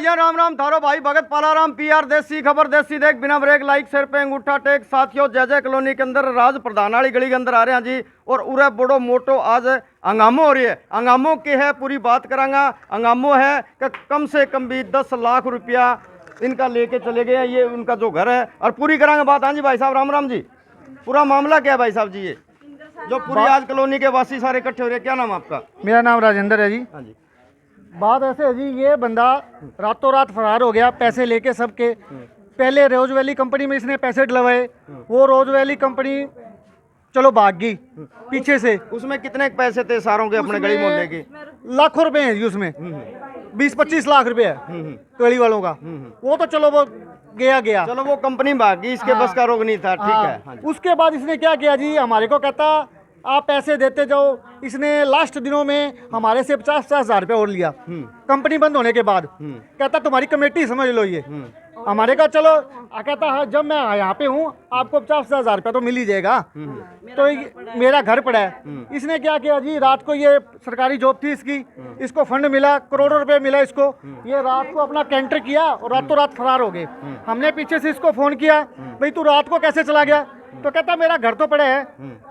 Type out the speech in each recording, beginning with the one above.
भाइयों राम राम थारो भाई भगत पालाराम पीआर देसी खबर देसी देख बिना ब्रेक लाइक सिर पे अंगूठा टेक। साथियों जय जय कॉलोनी के अंदर राज प्रधान वाली गली के अंदर आ रहे हैं जी। और उरे बड़ो मोटो आज हंगामो हो रही है। हंगामो की है पूरी बात करांगा। हंगामो है कि कम से कम भी 10 लाख रुपया इनका लेके चले गए हैं। ये उनका जो घर है और पूरी करांगे बात। हाँ जी भाई साहब राम राम जी। पूरा मामला क्या है भाई साहब जी? ये जो पूरी आज कॉलोनी के वासी सारे इकट्ठे हो रहे हैं, क्या नाम आपका? मेरा नाम राजेंद्र है जी। हाँ जी। बात ऐसे है जी, ये बंदा रातों रात फरार हो गया पैसे लेके सबके। पहले रोज वैली कंपनी में इसने पैसे डलवाए, वो रोज वैली कंपनी चलो भाग गई पीछे से। उसमें कितने पैसे थे सारों के अपने गली मोहल्ले के? लाखों रुपए हैं जी उसमें। 20-25 लाख रुपए है गली वालों का। वो तो चलो वो गया चलो वो कंपनी भाग गई, इसके बस का रोग नहीं था। ठीक है। हाँ जी। उसके बाद इसने क्या किया जी, हमारे को कहता आप पैसे देते जाओ। इसने लास्ट दिनों में हमारे से 50-50 हजार रुपये और लिया कंपनी बंद होने के बाद। कहता तुम्हारी कमेटी समझ लो ये। हमारे का चलो कहता है जब मैं यहाँ पे हूँ आपको 50-50 हजार रुपया तो मिल ही जाएगा। तो मेरा घर पड़ा है। इसने क्या किया जी, रात को ये सरकारी जॉब थी इसकी, इसको फंड मिला, करोड़ों रुपए मिला इसको। ये रात को अपना कैंटर किया और रातों रात फरार हो गए। हमने पीछे से इसको फोन किया, भाई तू रात को कैसे चला गया? तो कहता मेरा घर तो पड़ा है,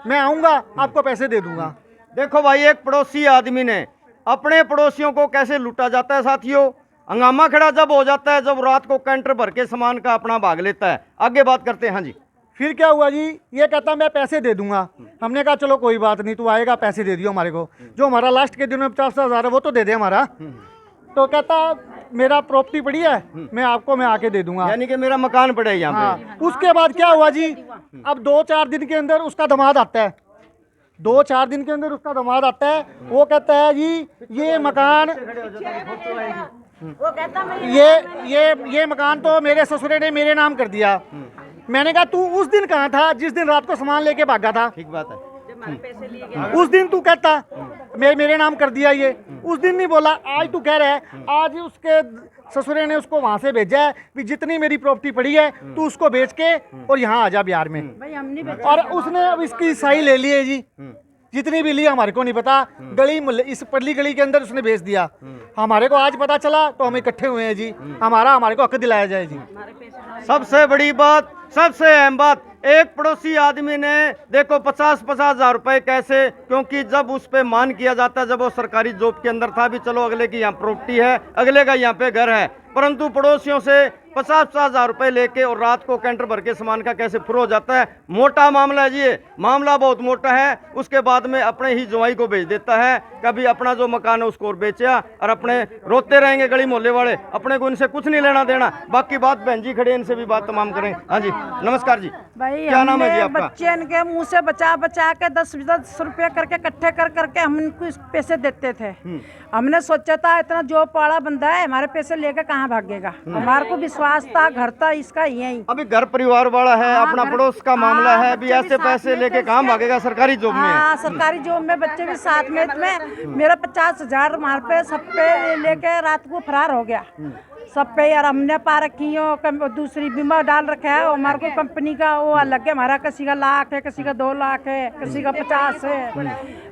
मैं आऊंगा आपको पैसे दे दूंगा। देखो भाई, एक पड़ोसी आदमी ने अपने पड़ोसियों को कैसे लूटा जाता है साथियों। हंगामा खड़ा जब हो जाता है जब रात को कैंटर भर के सामान का अपना भाग लेता है। आगे बात करते हैं। हाँ जी। फिर क्या हुआ जी, ये कहता मैं पैसे दे दूंगा। हमने कहा चलो कोई बात नहीं, तू आएगा पैसे दे दियो हमारे को। जो हमारा लास्ट के दिन में 50 हजार है वो तो दे दे हमारा। तो कहता मेरा प्रॉपर्टी पड़ी है, मैं आके दे दूंगा। यानी कि मेरा मकान पड़ा है यहाँ पे। उसके बाद क्या हुआ जी, अब 2-4 दिन के अंदर उसका दामाद आता है। 2-4 दिन के अंदर उसका दामाद आता है। वो कहता है जी ये मकान ये मकान तो मेरे ससुरे ने मेरे नाम कर दिया। मैंने कहा तू उस दिन कहाँ था जिस दिन रात को सामान लेके भागा था? ठीक बात है। उस दिन तू कहता मेरे नाम कर दिया ये। उस दिन नहीं बोला। आज तू कह रहा है आज उसके ससुरे ने उसको वहां से भेजा है कि जितनी मेरी प्रॉपर्टी पड़ी है तू उसको बेच के और यहाँ आ जा बिहार में। और उसने अब इसकी सही ले ली है जी, जितनी भी ली हमारे को नहीं पता। गली इस पल्ली गली के अंदर उसने बेच दिया। हमारे को आज पता चला तो हम इकट्ठे हुए हैं जी। हमारे को हक दिलाया जाए जी। सबसे बड़ी बात, सबसे अहम बात, एक पड़ोसी आदमी ने देखो 50-50 हजार रुपए कैसे, क्योंकि जब उस पे मान किया जाता है जब वो सरकारी जॉब के अंदर था भी चलो अगले की यहाँ प्रॉपर्टी है, अगले का यहाँ पे घर है, परंतु पड़ोसियों से 50-50 हजार रुपए लेके और रात को कैंटर भर के सामान का कैसे फुर हो जाता है। मोटा मामला है जी, ये मामला बहुत मोटा है। उसके बाद में अपने ही जवाई को भेज देता है, कभी अपना जो मकान है उसको और बेचा और अपने रोते रहेंगे गली मोहल्ले वाले। अपने को इनसे कुछ नहीं लेना देना। बाकी बात बहन जी खड़े, इनसे भी बात तमाम करें। हाँ जी नमस्कार जी। भाई क्या नाम है जी आपका? बच्चे इनके मुंह से बचा के 10 रुपए करके इकट्ठे करके हम इनको पैसे देते थे। हमने सोचा था इतना जो पाड़ा बंदा है हमारे पैसे लेकर कहाँ भागेगा। हमारे को विश्वास था घर था इसका यही। अभी घर परिवार वाला है, अपना पड़ोस का मामला है, अभी ऐसे पैसे लेके कहाँ भागेगा? सरकारी जॉब में है। सरकारी जॉब में बच्चे भी साथ में मेरा 50 हजार हमारे पे सब पे लेके रात को फरार हो गया सब पे। यार हमने पा रखी हो दूसरी बीमा डाल रखा है हमारे को कंपनी का, वो अलग है हमारा। किसी का लाख है, किसी का 2 लाख है, किसी का 50 है।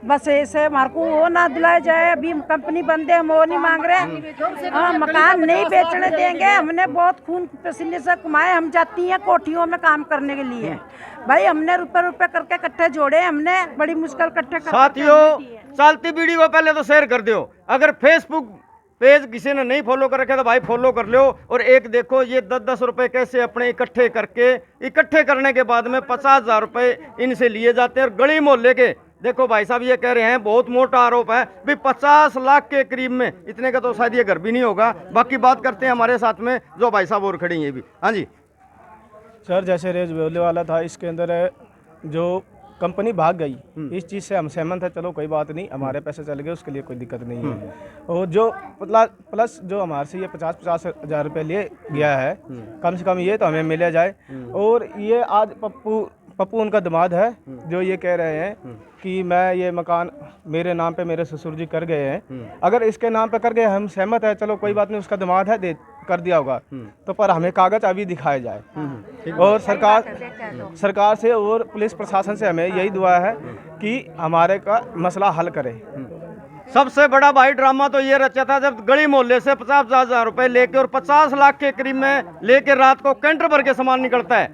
बस ऐसे हमारे को वो ना दिलाया जाए। अभी कंपनी बंद है, हम वो नहीं मांग रहे। हम मकान नहीं बेचने देंगे। हमने बहुत खून पसीने से कमाए। हम जाती हैं कोठियों में काम करने के लिए भाई। हमने रुपए करके इकट्ठे जोड़े, हमने बड़ी मुश्किल इकट्ठे। साथियों चलती वीडियो को पहले तो शेयर कर दो। अगर फेसबुक पेज किसी ने नहीं फॉलो कर रखा तो भाई फॉलो कर लो। और एक देखो ये 10-10 रुपए कैसे अपने इकट्ठे करने के बाद में 50 हजार रुपए इनसे लिए जाते हैं। और गली मोहल्ले के देखो भाई साहब ये कह रहे हैं, बहुत मोटा आरोप है भी 50 लाख के करीब में। इतने का तो शायद ये घर भी नहीं होगा। बाकी बात करते हैं हमारे साथ में जो भाई साहब और खड़ी हैं भी। हाँ जी सर, जैसे रेज बोलने वाला था इसके अंदर जो कंपनी भाग गई, इस चीज़ से हम सहमत है। चलो कोई बात नहीं, हमारे पैसे चले गए, उसके लिए कोई दिक्कत नहीं है। और जो प्लस जो हमारे से ये 50-50 हजार रुपये लिए गया है, कम से कम ये तो हमें मिला जाए। और ये आज पप्पू उनका दामाद है जो ये कह रहे हैं कि मैं ये मकान मेरे नाम पे मेरे ससुर जी कर गए हैं। अगर इसके नाम पे कर गए हम सहमत है, चलो कोई बात नहीं, उसका दामाद है कर दिया होगा तो, पर हमें कागज अभी दिखाया जाए। और सरकार से और पुलिस प्रशासन से हमें यही दुआ है कि हमारे का मसला हल करे। सबसे बड़ा भाई ड्रामा तो ये रचा था जब गली मोहल्ले से 50,000 रुपए लेके और 50 लाख के करीब में लेके रात को कैंटर भर के सामान निकलता है।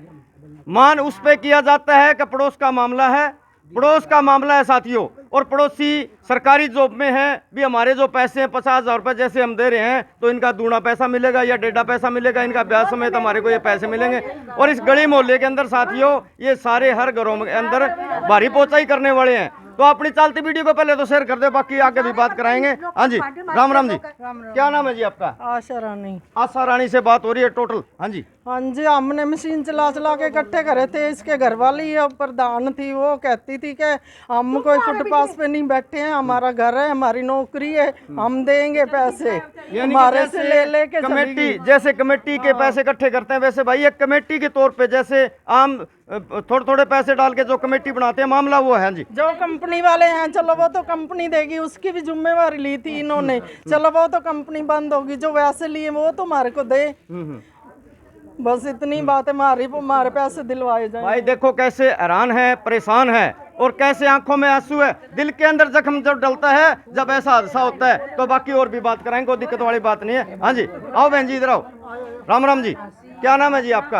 मान उस पे किया जाता है कि पड़ोस का मामला है, पड़ोस का मामला है साथियों, और पड़ोसी सरकारी जॉब में है भी, हमारे जो पैसे हैं 50,000 रुपए जैसे हम दे रहे हैं तो इनका दूना पैसा मिलेगा या डेढ़ा पैसा मिलेगा, इनका ब्याज समेत हमारे को ये पैसे मिलेंगे। और इस गली मोहल्ले के अंदर साथियों ये सारे हर घरों के अंदर भारी पोचाई करने वाले हैं। तो अपनी चलती वीडियो को पहले तो शेयर कर दो, बाकी आगे भी बात कराएंगे। हाँ जी, राम राम जी, क्या नाम है जी आपका? आशा रानी। आशा रानी से बात हो रही है टोटल। हाँ जी, हाँ जी, हमने मशीन चला चला के इकट्ठे करे थे। इसके घर वाली प्रधान थी, वो कहती थी कि हम कोई फुटपाथ पे नहीं बैठे हैं, हमारा घर है, हमारी नौकरी है, हम देंगे पैसे, हमारे से ले लेके कमेटी जैसे कमेटी के पैसे इकट्ठे करते हैं वैसे भाई एक कमेटी के तौर पे जैसे आम थोड़े थोड़े पैसे डाल के जो कमेटी बनाते हैं, मामला वो है। जी, जो कंपनी वाले हैं चलो वो तो कंपनी देगी, उसकी भी जिम्मेवारी ली थी इन्होंने, चलो वो तो कंपनी बंद होगी, जो वैसे लिए वो तो हमारे को दे। बस इतनी बात है, हमारे पैसे दिलवाए जाए। भाई देखो कैसे हैरान है, परेशान है, और कैसे आंखों में आंसू है, दिल के अंदर जख्म जब डलता है जब ऐसा हादसा होता है। तो बाकी और भी बात कराएंगे, कोई दिक्कत वाली बात नहीं है। हाँ जी, आओ बहन जी इधर आओ। राम राम जी, क्या नाम है जी आपका?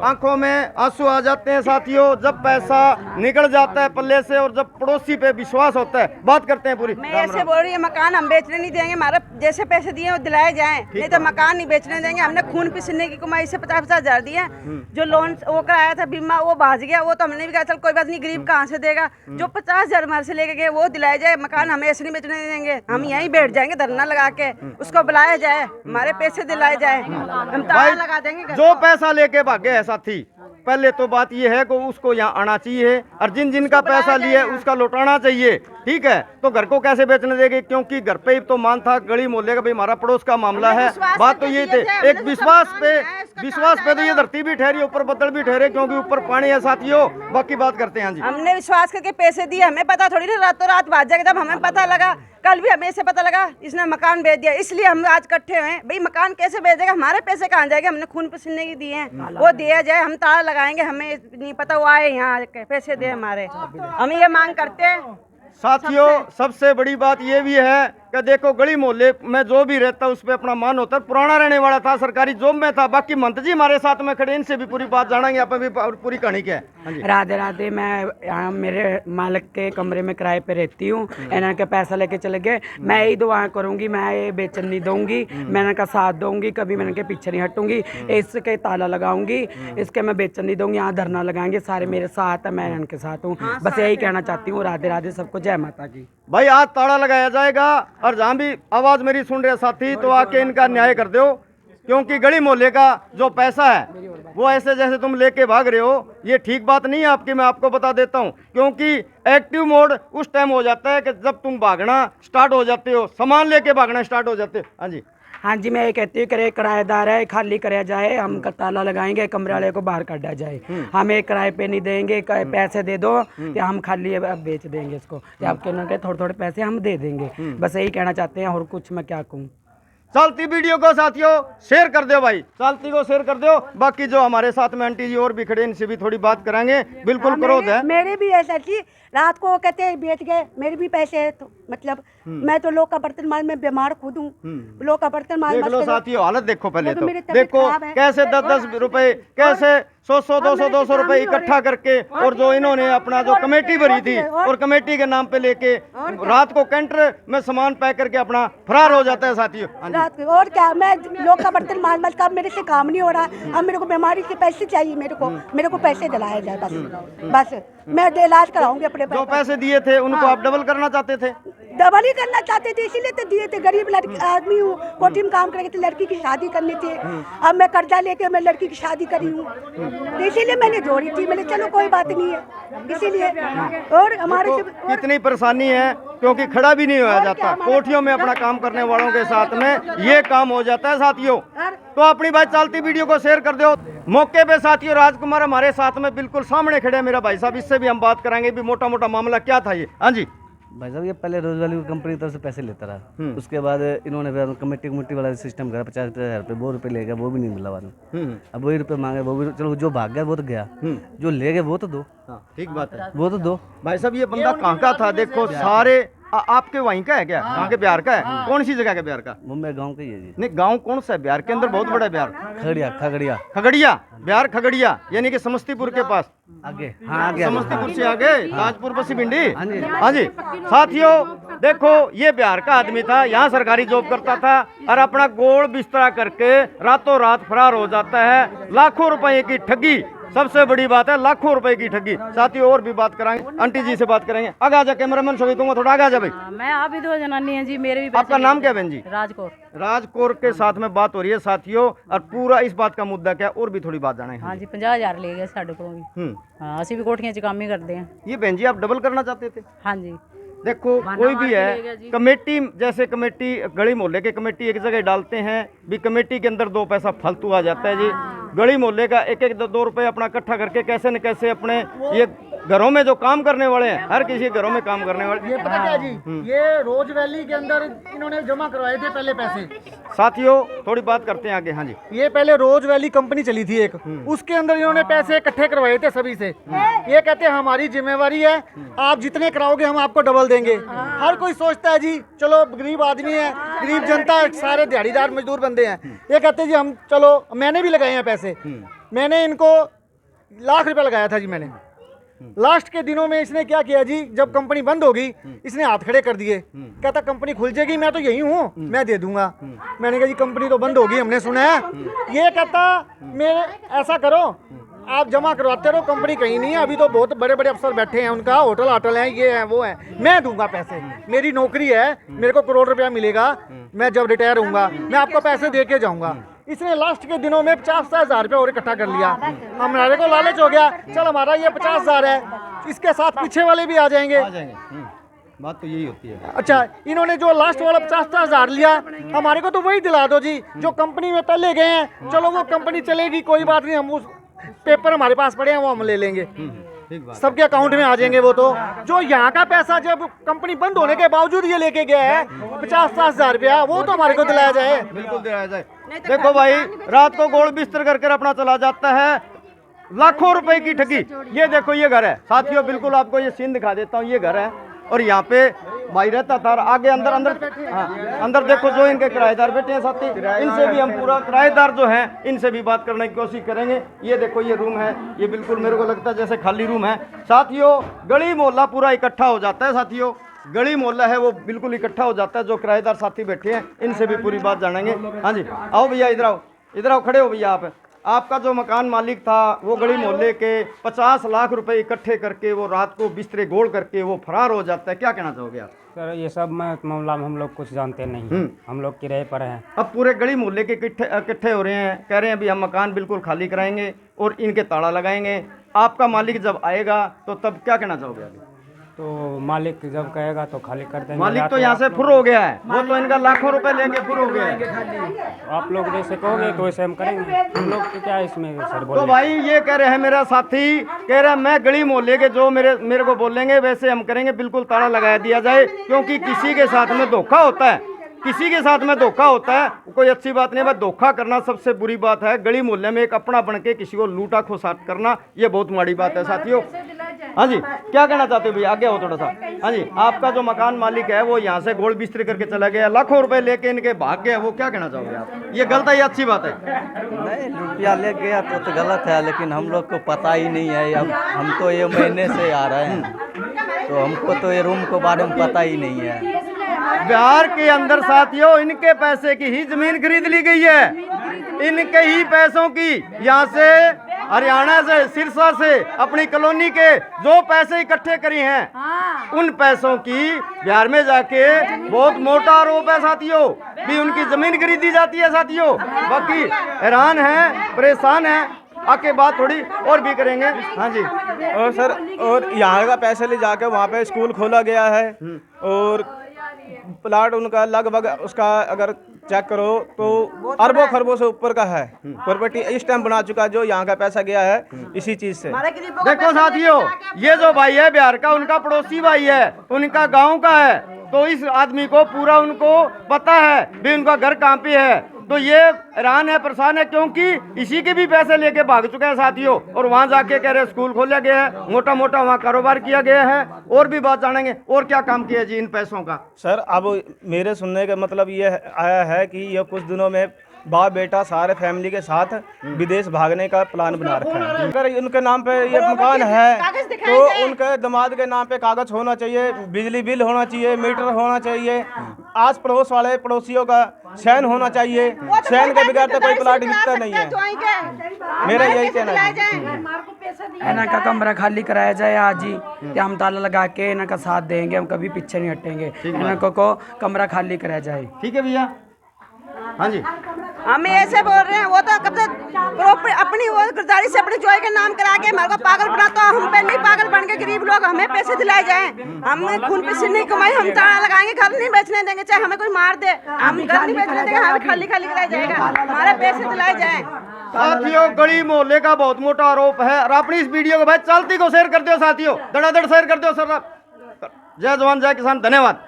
आंखों में आंसू आ जाते हैं साथियों जब पैसा निकल जाता है पल्ले से और जब पड़ोसी पे विश्वास होता है। बात करते हैं पूरी। मैं ऐसे बोल रही है, मकान हम बेचने नहीं देंगे, हमारे जैसे पैसे दिए वो दिलाए जाएं, नहीं तो मकान नहीं बेचने देंगे। हमने खून पसीने की कमाई से 50,000 दिए। जो लोन वो कराया था बीमा वो भाज गया, वो तो हमने भी कहा चल कोई बात नहीं, गरीब कहाँ से देगा। जो 50,000 हमारे से लेके गए वो दिलाए जाए, मकान हमें ऐसे नहीं बेचने देंगे। हम यहीं बैठ जाएंगे धरना लगा के, उसको बुलाया जाए, हमारे पैसे दिलाए जाए, हम ताला लगा देंगे। जो पैसा लेके भागे है साथी, पहले तो बात ये है कि उसको यहाँ आना चाहिए, और जिन जिन का पैसा लिया है उसका लौटाना चाहिए। ठीक है, तो घर को कैसे बेचने देंगे, क्योंकि घर पे ही तो मान था गली मोहल्ले का, भाई हमारा पड़ोस का मामला है। बात तो ये थे, एक विश्वास पे तो ये धरती भी ठहरी, ऊपर बदल भी ठहरे, क्योंकि ऊपर पानी है साथियों। बाकी बात करते हैं। जी, हमने विश्वास करके पैसे दिए, हमें पता थोड़ी ना रातों रात भाज जाएगा। जब हमें पता लगा, कल भी हमें से पता लगा इसने मकान बेच दिया, इसलिए हम आज इकट्ठे हुए। भाई मकान कैसे बेच देगा, हमारे पैसे कहाँ जाएंगे, हमने खून पसीने की दिए हैं, वो दिया जाए, हम ताला लगाएंगे। हमें नहीं पता वो आए यहाँ पैसे दे हमारे, हम ये मांग करते हैं। साथियों सबसे बड़ी बात ये भी है कि देखो गली मोहल्ले में जो भी रहता उस पर अपना मान होता है। पुराना रहने वाला था, सरकारी जॉब में था। बाकी मंत्री जी हमारे साथ में खड़े, इनसे भी पूरी बात जानेंगे, आप भी पूरी कहानी क्या है। हाँ जी, राधे राधे। मैं यहाँ मेरे मालिक के कमरे में किराए पे रहती हूँ। इन्होंने का पैसा लेके चले गए, मैं यही दुआ करूँगी, मैं ये बेचन नहीं दूंगी, मैंने का साथ दूंगी, कभी मैंने के पीछे नहीं हटूंगी, इसके ताला लगाऊंगी, इसके मैं बेचन नहीं दूंगी। यहाँ धरना लगाएंगे, सारे मेरे साथ है, मैं इनके साथ हूँ। बस यही कहना चाहती हूँ। राधे राधे, सबको जय माता की। भाई आज ताला लगाया जाएगा, और जहाँ भी आवाज मेरी सुन रहे साथी तो आके इनका न्याय कर दो, क्योंकि गली मोहल्ले का जो पैसा है वो ऐसे जैसे तुम लेके भाग रहे हो, ये ठीक बात नहीं है आपकी। मैं आपको बता देता हूँ, क्योंकि एक्टिव मोड उस टाइम हो जाता है कि जब तुम भागना स्टार्ट हो जाते हो, सामान लेके भागना स्टार्ट हो जाते हो। हाँ जी, हाँ जी, मैं ये कहती हूँ करे किराएदार है, खाली कराया जाए, हम ताला लगाएंगे, कमरे वाले को बाहर काटा जाए, हमें किराए पे नहीं देंगे, पैसे दे दो या हम खाली अब बेच देंगे इसको, या आपके थोड़े थोड़े पैसे हम दे देंगे। बस यही कहना चाहते हैं, और कुछ मैं क्या कहूँ। चलती वीडियो को साथियों शेयर कर दो भाई, चलती को शेयर कर दो। बाकी जो हमारे साथ में आंटी जी और भी खड़े, इनसे भी थोड़ी बात कराएंगे। बिल्कुल क्रोध है, मेरे भी ऐसा थी, रात को कहते हैं बेच गए, मेरे भी पैसे है तो मतलब मैं तो लोग का बर्तन माल में बीमार खुद हूँ, लोग का बर्तन माल देख लो साथियों हालत देखो। पहले तो मेरी तबीयत देखो खराब है। कैसे 10-10 रुपए, कैसे 100-100 200 रुपए इकट्ठा करके, और जो इन्होंने अपना जो कमेटी भरी थी और कमेटी के नाम पे लेके रात को कैंटर में सामान पैक करके अपना फरार हो जाता है साथियों। हाँ जी, रात को और क्या, मैं लोग का बर्तन माल माल का मेरे से काम नहीं हो रहा। अब मेरे को बीमारी के पैसे चाहिए, मेरे को पैसे दिलाया जाए बस मैं इलाज कराऊंगी अपने जो पैसे दिए थे उनको आप डबल करना चाहते थे। डबल ही करना चाहते थे, इसीलिए तो दिए थे। गरीब लड़की आदमी हूँ, कोठी में काम करके लड़की की शादी करनी थी। अब मैं कर्जा लेके मैं लड़की की शादी करी हूँ, तो इसीलिए मैंने जोड़ी थी। मैंने चलो कोई बात नहीं है, इसीलिए। और हमारे कितनी परेशानी है, क्योंकि खड़ा भी नहीं होया जाता। कोठियों में अपना काम करने वालों के साथ में ये काम हो जाता है साथियों। तो अपनी भाई चलती वीडियो को शेयर कर दो। मौके पे साथियों राजकुमार हमारे साथ में बिल्कुल सामने खड़े हैं मेरा भाई साहब, इससे भी हम बात कराएंगे भी मोटा मोटा मामला क्या था ये। हाँ जी भाई साहब, ये पहले रोज वैल्यू कंपनी की तरफ से पैसे लेता रहा, उसके बाद इन्होंने फिर कमेटी वाला सिस्टम करा, 50,000 रुपये, वो रुपये ले गया, वो भी नहीं मिला बाद में। अब वही रुपये मांगे, वो भी चलो, जो भाग गया वो तो गया, जो ले गए वो तो दो। ठीक बात है, वो तो दो। भाई साहब ये बंदा कहाँ का था, देखो सारे आपके वहीं का है क्या? वहाँ के बिहार का है? कौन सी जगह का बिहार का? मुंबई गांव का ही है जी। नहीं, गांव कौन सा है बिहार के अंदर? बहुत बड़ा है बिहार। खगड़िया खगड़िया खगड़िया, बिहार खगड़िया, यानी कि समस्तीपुर के पास। आगे, हाँ आगे समस्तीपुर से आगे ताजपुर बसी भिंडी। हाँ जी साथियों, देखो ये बिहार का आदमी था, यहाँ सरकारी जॉब करता था और अपना गोल बिस्तरा करके रातों रात फरार हो जाता है। लाखों रुपए की ठगी, सबसे बड़ी बात है लाखों रुपए की ठगी। साथियों और भी बात कराएंगे, आंटी जी से बात करेंगे। आगे आ जा, कैमरामैन सभी तुम थोड़ा आगे आ जा भाई। मैं आप भी दो जनानी है जी, मेरे भी आपका नाम क्या है बहन जी? राजकोट। राजकोर के साथ में बात हो रही है साथियों, और पूरा इस बात का मुद्दा क्या, और भी थोड़ी बात जाने। हाँ जी 50,000 ले गए साढ़े को भी। हाँ ਅਸੀਂ ਵੀ ਕੋਠੀਆਂ 'ਚ ਕੰਮ ਹੀ ਕਰਦੇ हैं। ये बहन जी आप डबल करना चाहते थे? हाँ जी देखो कोई भी है कमेटी, जैसे कमेटी गली मोहल्ले के कमेटी एक जगह डालते हैं भी, कमेटी के अंदर 2 पैसा फालतू आ जाता है जी। गली मोहल्ले का एक 2 रुपए अपना इकट्ठा करके कैसे न कैसे अपने ये घरों में जो काम करने वाले हैं, हर किसी घरों में काम करने वाले। ये पता क्या जी, ये रोज वैली के अंदर इन्होंने जमा करवाए थे पहले पैसे। साथियों थोड़ी बात करते हैं आगे। हाँ जी, ये पहले रोज वैली कंपनी चली थी एक, उसके अंदर इन्होंने पैसे इकट्ठे करवाए थे सभी से। ये कहते हैं हमारी जिम्मेवारी है, आप जितने कराओगे हम आपको डबल देंगे। हर कोई सोचता है जी चलो गरीब आदमी है, गरीब जनता है, सारे दिहाड़ीदार मजदूर बंदे हैं। ये कहते हैं जी हम चलो, मैंने भी लगाए हैं पैसे, मैंने इनको लाख रुपए लगाया था जी मैंने। लास्ट के दिनों में इसने क्या किया जी, जब कंपनी बंद होगी इसने हाथ खड़े कर दिए। कहता कंपनी खुल जाएगी, मैं तो यही हूँ, मैं दे दूंगा। मैंने कहा जी कंपनी तो बंद होगी, हमने सुना है। ये कहता मेरे ऐसा करो, आप जमा करवाते रहो, कंपनी कहीं नहीं है, अभी तो बहुत बड़े बड़े अफसर बैठे हैं, उनका होटल आटल है, ये है वो है, मैं दूंगा पैसे, मेरी नौकरी है, मेरे को करोड़ रुपया मिलेगा, मैं जब रिटायर होऊंगा मैं आपको पैसे दे के जाऊंगा। इसने लास्ट के दिनों में 50,000 रुपये और इकट्ठा कर लिया। हमारे को लालच हो गया, चल हमारा ये 50,000 है, इसके साथ पीछे वाले भी आ जाएंगे। बात तो यही होती है। अच्छा, इन्होंने जो लास्ट वाला 50,000 लिया, हमारे को तो वही दिला दो जी जो कंपनी में पहले गए हैं। चलो वो कंपनी चलेगी कोई बात नहीं, हम उस पेपर हमारे पास पड़े हैं वो हम ले लेंगे, सबके अकाउंट में आ जाएंगे वो। तो जो यहाँ का पैसा जब कंपनी बंद होने के बावजूद ये लेके गया है 50,000 रुपया, वो तो हमारे को दिलाया जाए। बिल्कुल दिलाया जाए। देखो भाई, रात को गोल बिस्तर कर अपना चला जाता है, लाखों रुपए की ठगी। ये देखो ये घर है साथियों, बिल्कुल आपको ये सीन दिखा देता हूँ। ये घर है और यहाँ पे भाई रहता था, आगे अंदर अंदर देखो जो इनके किराएदार बैठे हैं साथी, इनसे भी हम पूरा किराएदार जो हैं इनसे भी बात करने की कोशिश करेंगे। ये देखो ये रूम है, ये बिल्कुल मेरे को लगता है जैसे खाली रूम है साथियों। गली मोहल्ला पूरा इकट्ठा हो जाता है साथियों, गली मोहल्ला है वो बिल्कुल इकट्ठा हो जाता है। जो किराएदार साथी बैठे हैं इनसे भी पूरी बात जानेंगे। हाँ जी आओ भैया, इधर आओ, खड़े हो भैया। आपका जो मकान मालिक था वो गली मोहल्ले के 50 लाख रुपए इकट्ठे करके वो रात को बिस्तरे गोल करके वो फरार हो जाता है, क्या कहना चाहोगे आप? सर ये सब मामला में हम लोग कुछ जानते नहीं, हम लोग किराए पर हैं। अब पूरे गली मोहल्ले के इकट्ठे हो रहे हैं, कह रहे हैं अभी हम मकान बिल्कुल खाली कराएंगे और इनके ताला लगाएंगे। आपका मालिक जब आएगा तो तब क्या कहना चाहोगे अभी? तो मालिक जब कहेगा तो खाली कर देंगे। मालिक तो यहाँ से फुर हो गया है, वो तो इनका लाखों रुपए लेके फुर हो गया है। आप लोग जैसे कहोगे तो वैसे हम करेंगे, हम लोग तो क्या इसमें सर बोले। तो भाई ये कह रहे हैं, मेरा साथी कह रहा है मैं गली मोहल्ले के जो मेरे को बोलेंगे वैसे हम करेंगे, बिल्कुल ताला लगा दिया जाए, क्योंकि किसी के साथ में धोखा होता है, किसी के साथ में धोखा होता है कोई अच्छी बात नहीं है। धोखा करना सबसे बुरी बात है, गली मोहल्ले में एक अपना बन के किसी को लूटा खोसाट करना ये बहुत माड़ी बात है साथियों। हाँ जी क्या कहना चाहते हो भैया, आगे हो थोड़ा सा। हाँ जी आपका जो मकान मालिक है वो यहाँ से गोल बिस्तरी करके चला गया, लाखों रुपए लेके इनके भाग गया, वो क्या कहना चाहोगे आप? ये गलत है या अच्छी बात है? नहीं, रुपया ले गया तो गलत है, लेकिन हम लोग को पता ही नहीं है। अब हम तो ये महीने से आ रहे हैं, तो हमको तो ये रूम के बारे में पता ही नहीं है। बिहार के अंदर साथियों इनके पैसे की ही जमीन खरीद ली गई है, इनके ही पैसों की। यहाँ से हरियाणा से, सिरसा से, अपनी कॉलोनी के जो पैसे इकट्ठे करी हैं उन पैसों की बिहार में जाके बहुत मोटा आरोप है साथियों, भी उनकी जमीन खरीदी जाती है साथियों। बाकी हैरान है, परेशान है, आके बात थोड़ी और भी करेंगे। हाँ जी और सर, और यहाँ का पैसे ले जाके वहाँ पे स्कूल खोला गया है और प्लाट उनका लगभग उसका अगर चेक करो तो अरबों खरबों से ऊपर का है प्रॉपर्टी इस टाइम बना चुका, जो यहाँ का पैसा गया है इसी चीज से। देखो साथियों ये जो भाई है बिहार का, उनका पड़ोसी भाई है, उनका गांव का है, तो इस आदमी को पूरा उनको पता है भी उनका घर कहाँ पे है। तो ये हैरान है, परेशान है, क्योंकि इसी के भी पैसे लेके भाग चुके हैं साथियों। और वहां जाके कह रहे स्कूल खोला गया है, मोटा मोटा वहां कारोबार किया गया है। और भी बात जानेंगे, और क्या काम किया जी इन पैसों का? सर अब मेरे सुनने का मतलब ये आया है कि ये कुछ दिनों में बाप बेटा सारे फैमिली के साथ विदेश भागने का प्लान बना रखा है। अगर उनके नाम पे ये मकान है तो उनके दामाद के नाम पे कागज होना चाहिए, बिजली बिल होना चाहिए, मीटर होना चाहिए, आस पड़ोस वाले पड़ोसियों का साइन होना चाहिए। साइन के बगैर तो कोई प्लाट बिकता नहीं है। मेरा यही कहना है। इन्हों का कमरा खाली कराया जाए आज ही, तो हम ताला लगा के इन्हों का साथ देंगे, हम कभी पीछे नहीं हटेंगे। इन्हों को कमरा खाली कराया जाए। ठीक है भैया। हाँ जी, हम ऐसे बोल रहे हैं, वो तो कब तक प्रॉपर्टी अपनी वो गुरदारी से अपनी जोई के नाम करा के हमारे को पागल बनाता है। हम पे नहीं पागल बन के गरीब लोग हमें पैसे दिलाए जाए। हम खून पसीने की कमाई हम ताला लगाएंगे, घर नहीं बेचने देंगे, चाहे हमें कोई मार दे, हम घर नहीं बेचने देंगे, हमें खाली खाली कराया जाएगा, हमारे पैसे दिलाए जाए। साथियों गली मोहल्ले का बहुत मोटा आरोप है। और अपनी इस वीडियो को भाई चलती को शेयर कर दो साथियों, धड़ाधड़ शेयर कर दो सर। जय जवान जय किसान, धन्यवाद।